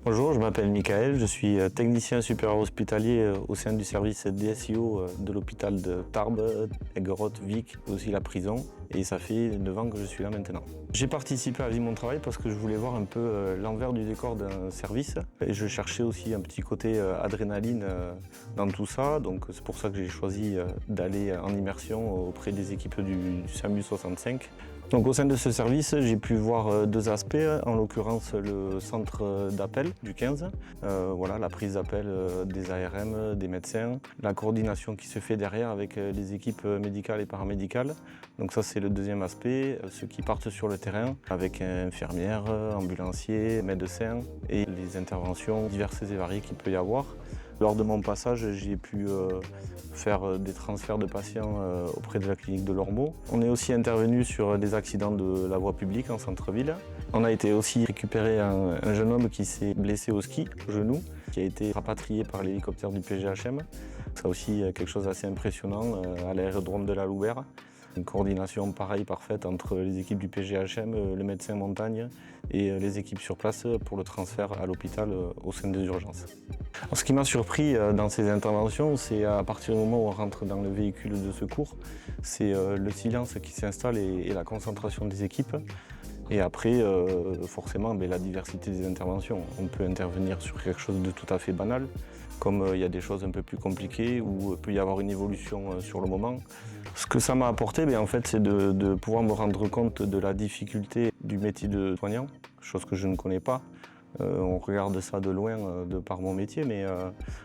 Bonjour, je m'appelle Michael, je suis technicien supérieur hospitalier au sein du service DSIO de l'hôpital de Tarbes, Aiguerotte, Vic, aussi la prison. Et ça fait 9 ans que je suis là maintenant. J'ai participé à Vie Mon Travail parce que je voulais voir un peu l'envers du décor d'un service. Et je cherchais aussi un petit côté adrénaline dans tout ça. Donc c'est pour ça que j'ai choisi d'aller en immersion auprès des équipes du SAMU 65. Donc au sein de ce service, j'ai pu voir deux aspects, en l'occurrence le centre d'appel du 15, voilà, la prise d'appel des ARM, des médecins, la coordination qui se fait derrière avec les équipes médicales et paramédicales. Donc ça c'est le deuxième aspect, ceux qui partent sur le terrain avec infirmières, ambulanciers, médecins et les interventions diverses et variées qu'il peut y avoir. Lors de mon passage, j'ai pu faire des transferts de patients auprès de la clinique de Lormeau. On est aussi intervenu sur des accidents de la voie publique en centre-ville. On a été aussi récupérer un jeune homme qui s'est blessé au ski, au genou, qui a été rapatrié par l'hélicoptère du PGHM. C'est aussi quelque chose d'assez impressionnant à l'aérodrome de la Louvière. Une coordination pareille parfaite entre les équipes du PGHM, le médecin montagne et les équipes sur place pour le transfert à l'hôpital au sein des urgences. Alors, ce qui m'a surpris dans ces interventions, c'est à partir du moment où on rentre dans le véhicule de secours, c'est le silence qui s'installe et la concentration des équipes. Et après, forcément, la diversité des interventions. On peut intervenir sur quelque chose de tout à fait banal, comme il y a des choses un peu plus compliquées où il peut y avoir une évolution sur le moment. Ce que ça m'a apporté, en fait, c'est de pouvoir me rendre compte de la difficulté du métier de soignant, chose que je ne connais pas. On regarde ça de loin de par mon métier,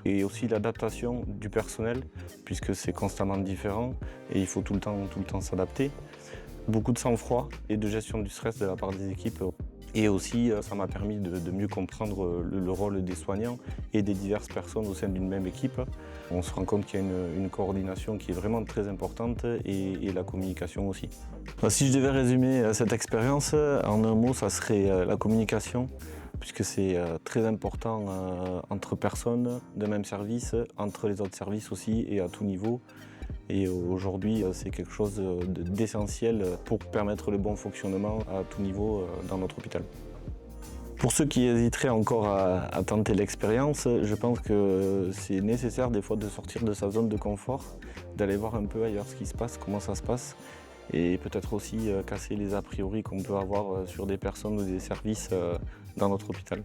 et aussi l'adaptation du personnel, puisque c'est constamment différent et il faut tout le temps s'adapter. Beaucoup de sang-froid et de gestion du stress de la part des équipes. Et aussi, ça m'a permis de mieux comprendre le rôle des soignants et des diverses personnes au sein d'une même équipe. On se rend compte qu'il y a une coordination qui est vraiment très importante et la communication aussi. Si je devais résumer cette expérience, en un mot, ça serait la communication, puisque c'est très important entre personnes de même service, entre les autres services aussi et à tout niveau. Et aujourd'hui, c'est quelque chose d'essentiel pour permettre le bon fonctionnement à tout niveau dans notre hôpital. Pour ceux qui hésiteraient encore à tenter l'expérience, je pense que c'est nécessaire des fois de sortir de sa zone de confort, d'aller voir un peu ailleurs ce qui se passe, comment ça se passe, et peut-être aussi casser les a priori qu'on peut avoir sur des personnes ou des services dans notre hôpital.